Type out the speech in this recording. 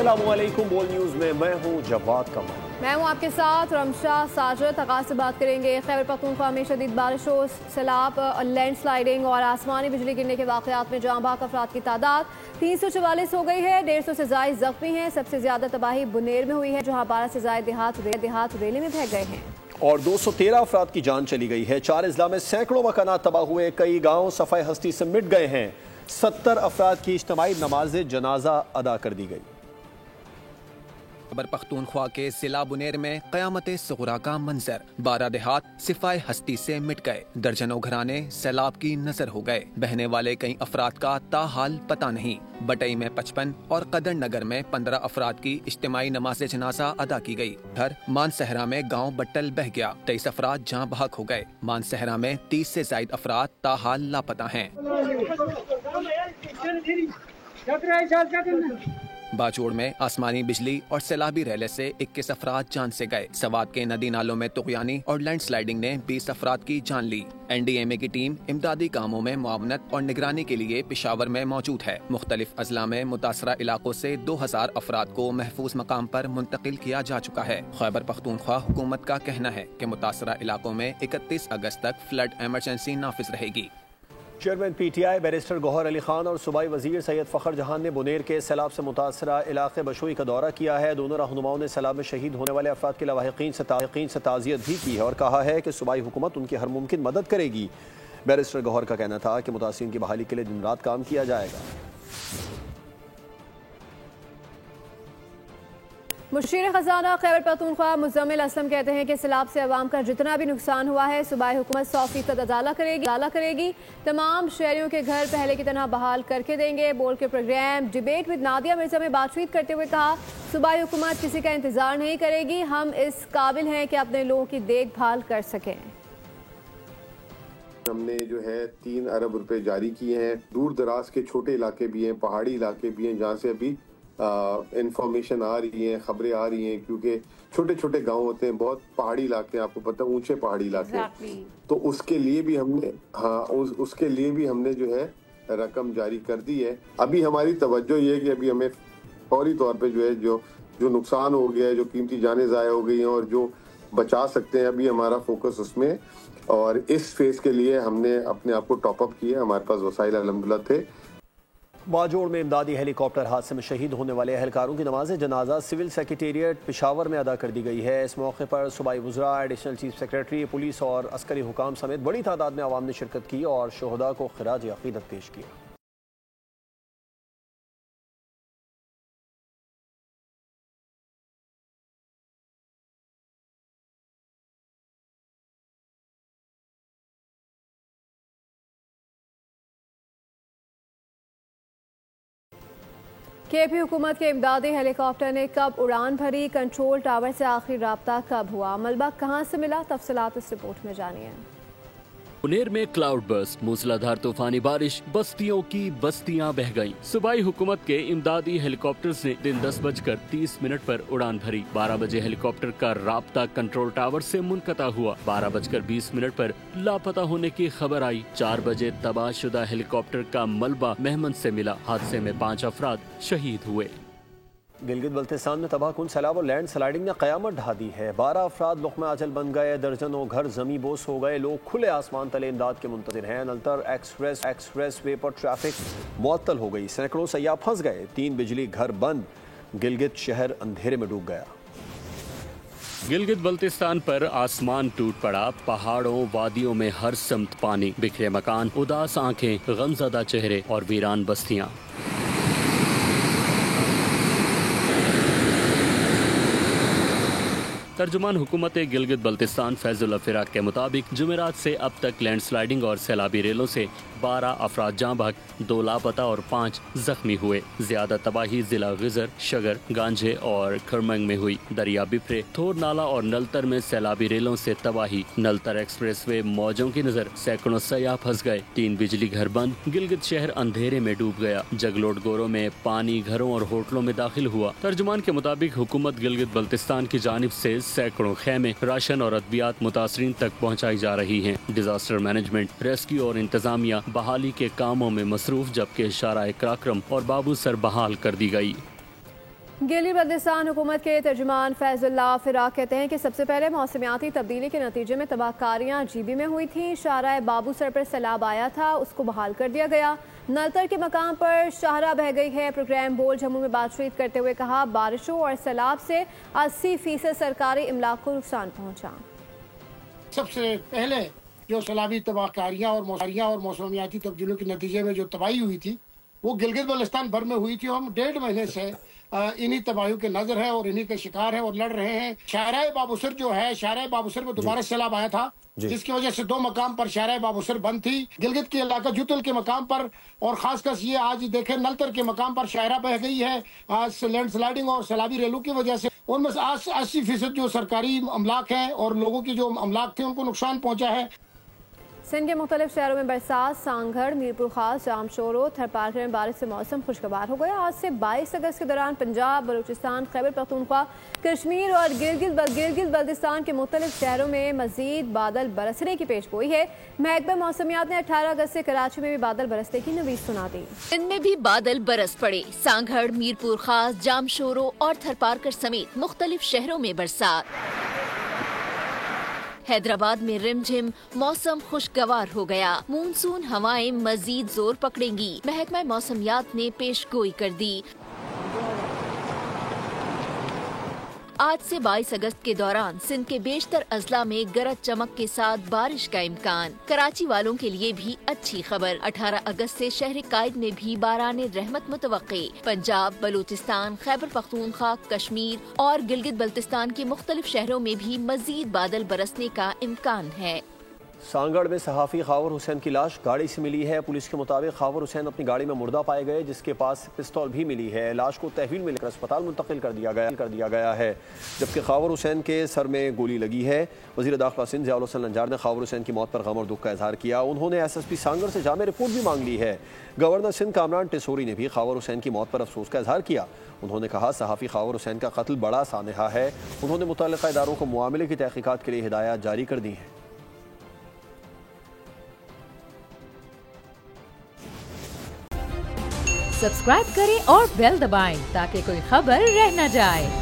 अस्सलामुअलैकुम। बोल न्यूज़ में मैं हूँ जवाद कमर। मैं हूँ आपके साथ रमशा साजिद। आगाज़ से बात करेंगे खैबर पख्तूनख्वा में शदीद बारिशों, सैलाब, लैंड स्लाइडिंग और आसमानी बिजली गिरने के वाक़यात में जाँ बहक अफराद की तादाद 344 हो गई है। 150 से ज़ायद ज़ख्मी हैं। सबसे ज़्यादा तबाही बुनेर में हुई है, जहाँ 12 से ज़ायद देहात रेले में बह गए हैं और 213 अफराद की जान चली गई है। 4 अजला में सैकड़ों मकानात तबाह हुए, कई गाँव सफ़ाई हस्ती से मिट गए हैं। 70 अफराद की इज्तिमाई नमाज जनाजा अदा कर दी गई। खैबर पख्तूनख्वा के जिला बुनेर में क़यामत सुग़रा का मंजर। 12 देहात सिफाए हस्ती से मिट गए। दर्जनों घराने सैलाब की नजर हो गए। बहने वाले कई अफराद का ताहाल पता नहीं। बटई में 55 और कदर नगर में 15 अफराद की इज्तिमाई नमाज जनाजा अदा की गई। उधर मानसहरा में गाँव बट्टल बह गया। 23 अफराद जाँ बहक हो गए। मानसहरा में 30 से ज़ायद अफराद ताहाल लापता हैं। बाजोड़ में आसमानी बिजली और सैलाबी रेले से 21 अफराद जान से गए। सवात के नदी नालों में तुग़यानी और लैंड स्लाइडिंग ने 20 अफराद की जान ली। NDMA की टीम इमदादी कामों में मुआवनत और निगरानी के लिए पेशावर में मौजूद है। मुख्तलिफ अजला में मुतासरा इलाकों से 2000 अफराद को महफूज मकाम पर मुंतकिल किया जा चुका है। खैबर पख्तूनख्वा हुकूमत का कहना है कि मुतासरा इलाकों में 31 अगस्त तक फ्लड एमरजेंसी नाफिज रहेगी। Chairman PTI barrister Gohar Ali Khan और सूबाई वजीर सैयद फ़खर जहान ने बुनेर के सैलाब से मुतासरा इलाके बशोई का दौरा किया है। दोनों रहनुमाओं ने सैलाब में शहीद होने वाले अफराद के लवाहिकीन से ताज़ियत भी की है और कहा है कि सूबाई हुकूमत उनकी हर मुमकिन मदद करेगी। बैरिस्टर गौहर का कहना था कि मुतासिरीन की बहाली के लिए दिन रात काम किया जाएगा। मुशीर खजाना खैबर पख्तूनख्वा मुज़म्मिल असलम कहते हैं कि सैलाब से अवाम का जितना भी नुकसान हुआ है, सूबाई हुकूमत 100% अदाला करेगी। तमाम शहरियों के घर पहले की तरह बहाल करके देंगे। बोल के program debate with Nadia Mirza में बातचीत करते हुए कहा, सूबाई हुकूमत किसी का इंतजार नहीं करेगी। हम इस काबिल हैं कि अपने लोगों की देखभाल कर सकें। हमने जो है 3 अरब रुपए जारी किए हैं। दूर दराज के छोटे इलाके भी हैं, पहाड़ी इलाके भी हैं, जहाँ से अभी इंफॉर्मेशन आ रही है, खबरें आ रही हैं, क्योंकि छोटे छोटे गांव होते हैं, बहुत पहाड़ी इलाके, आपको पता है, ऊंचे पहाड़ी इलाके। तो उसके लिए भी हमने उसके लिए भी हमने जो है रकम जारी कर दी है। अभी हमारी तवज्जो ये है कि अभी हमें फौरी तौर पे जो है जो नुकसान हो गया है, जो कीमती जानें ज़ाया हो गई हैं और जो बचा सकते हैं, अभी हमारा फोकस उसमें। और इस फेज के लिए हमने अपने आप को टॉपअप किया। हमारे पास वसाइल अल्हम्दुलिल्लाह थे। बाजोड़ में इमदादी हेलीकॉप्टर हादसे में शहीद होने वाले अहलकारों की नमाज जनाजा सिविल सेक्रेटेरिएट पेशावर में अदा कर दी गई है। इस मौके पर सूबाई वज़रा, एडिशनल चीफ सेक्रेटरी, पुलिस और अस्करी हुकाम समेत बड़ी तादाद में आवाम ने शिरकत की और शोहदा को खिराज अक़ीदत पेश किया। KP हुकूमत के इमदादी हेलीकॉप्टर ने कब उड़ान भरी, कंट्रोल टावर से आखिरी राब्ता कब हुआ, मलबा कहां से मिला, तफसीलात इस रिपोर्ट में जानिए। बुनेर में क्लाउड बर्स्ट, मूसलाधार तूफानी बारिश, बस्तियों की बस्तियां बह गईं। सूबाई हुकूमत के इमदादी हेलीकॉप्टर्स ने दिन 10:30 पर उड़ान भरी। 12 बजे हेलीकॉप्टर का राब्ता कंट्रोल टावर से मुनक़ता हुआ। 12:20 पर लापता होने की खबर आई। 4 बजे तबाहशुदा हेलीकॉप्टर का मलबा मेहमन से मिला। हादसे में 5 अफराद शहीद हुए। गिलगित बल्तिस्तान में तबाहकुन सैलाब और लैंड स्लाइडिंग ने क़यामत ढा दी है। 12 अफराद लुक़मा अजल बन गए। दर्जनों घर ज़मी बोस हो गए। लोग खुले आसमान तले इमदाद के मुंतज़िर हैं। नलतर एक्सप्रेस वे पर ट्रैफिक मुअत्तल हो गई। सैकड़ों सयाह फंस गए। 3 बिजली घर बंद। गिलगित शहर अंधेरे में डूब गया। गिलगित बल्तिस्तान पर आसमान टूट पड़ा। पहाड़ों वादियों में हर समत पानी, बिखरे मकान, उदास आंखें, गमज़दा चेहरे और वीरान बस्तियां। तर्जुमान हुकूमत गिलगित बल्तिस्तान फैजुल फिराक के मुताबिक जुमेरात से अब तक लैंड स्लाइडिंग और सैलाबी रेलों से 12 अफराद जाँ बहक, 2 लापता और 5 जख्मी हुए। ज्यादा तबाही जिला गिजर, शगर, गांझे और खरमंग में हुई। दरिया बिफरे, थोर नाला और नलतर में सैलाबी रेलों से तबाही। नलतर एक्सप्रेस वे मौजों की नजर, सैकड़ों सयाह फंस गए। 3 बिजली घर बंद। गिलगित शहर अंधेरे में डूब गया। जगलोट गोरों में पानी घरों और होटलों में दाखिल हुआ। तर्जुमान के मुताबिक हुकूमत गिलगित बल्तिस्तान की जानिब से सैकड़ों खैमे, राशन और अद्वियात मुतासरीन तक पहुँचाई जा रही हैं। डिजास्टर मैनेजमेंट, रेस्क्यू और इंतजामिया बहाली के कामों में मसरूफ, जबकि शारा कराक्रम और बाबू सर बहाल कर दी गई। गिलगित बल्तिस्तान हुकूमत के तर्जुमान फैजुल्लाह फिराक कहते हैं कि सबसे पहले मौसमियाती तब्दीली के नतीजे में तबाहकारियाँ जीबी में हुई थी। शाहराह बाबूसर पर सैलाब आया था, उसको बहाल कर दिया गया। नलतर के मकाम पर शाहरा बह गई है। प्रोग्राम बोर्ड जम्मू में बातचीत करते हुए कहा, बारिशों और सैलाब से 80% सरकारी इमलाक को नुकसान पहुँचा। सबसे पहले जो सैलाबी तबाहकारियाँ और मौसमियाती तब्दीलियों के नतीजे में जो तबाही हुई थी वो गिलगित बल्तिस्तान भर में हुई थी। हम 1.5 महीने से इन्हीं तबाहियों के नजर है और इन्हीं के शिकार है और लड़ रहे हैं। शाहराह बाबूसर जो है, शाहराह बाबूसर में दोबारा सैलाब आया था जिसकी वजह से 2 मकाम पर शाहराह बाबूसर बंद थी। गिलगित के इलाका जुतल के मकाम पर और खासकर ये आज देखें नलतर के मकाम पर शाहरा बह गई है लैंडस्लाइडिंग और सैलाबी रेलों की वजह से। उनमें से 80% जो सरकारी अमलाक है और लोगों की जो अमलाक थे उनको नुकसान पहुंचा है। सिंध के मुख्तलिफ शहरों में बरसात, सांगड़, मीरपुर खास, जामशोरो, थरपारकर में बारिश से मौसम खुशगवार हो गया। आज से 22 अगस्त के दौरान पंजाब, बलूचिस्तान, खैबर पख्तूनख्वा, कश्मीर और गिलगित बल्तिस्तान के मुख्तलिफ शहरों में मजीद बादल बरसने की पेशगोई है। महकमा मौसमियात ने 18 अगस्त से कराची में भी बादल बरसने की नवीद सुना दी। सिंध में भी बादल बरस पड़े। सांगड़, मीरपुर खास, जामशोरो और थरपारकर समेत मुख्तलिफ शहरों में बरसात। हैदराबाद में रिमझिम मौसम खुशगवार हो गया। मानसून हवाएं मजीद जोर पकड़ेंगी, महकमा मौसमियात ने पेशगोई कर दी। आज से 22 अगस्त के दौरान सिंध के बेशतर अजला में गरज चमक के साथ बारिश का इम्कान। कराची वालों के लिए भी अच्छी खबर, 18 अगस्त से शहर कायद में भी बाराने रहमत मुतवक्के। पंजाब, बलूचिस्तान, खैबर पख्तूनख्वा, कश्मीर और गिलगित बल्तिस्तान के मुख्तलिफ शहरों में भी मजीद बादल बरसने का इम्कान है। सांगड़ में सहाफ़ी खावर हुसैन की लाश गाड़ी से मिली है। पुलिस के मुताबिक खावर हुसैन अपनी गाड़ी में मुर्दा पाए गए, जिसके पास पिस्तौल भी मिली है। लाश को तहवील में लेकर अस्पताल मुंतकिल कर दिया गया है, जबकि खावर हुसैन के सर में गोली लगी है। वज़ीर दाखिला सिंध ज़ियाउल हसन लंजार ने खावर हुसैन की मौत पर गम और दुख का इजहार किया। उन्होंने SSP सांगड़ से जामे रिपोर्ट भी मांग ली है। गवर्नर सिंध कामरान टिसोरी ने भी खावर हुसैन की मौत पर अफसोस का इजहार किया। उन्होंने कहा, सहाफ़ी खावर हुसैन का कत्ल बड़ा सानहा है। उन्होंने मुतल्लिक़ा इदारों को मामले की तहक़ीक़ात के लिए हिदायत जारी कर दी हैं। सब्सक्राइब करें और बेल दबाएं ताकि कोई खबर रह न जाए।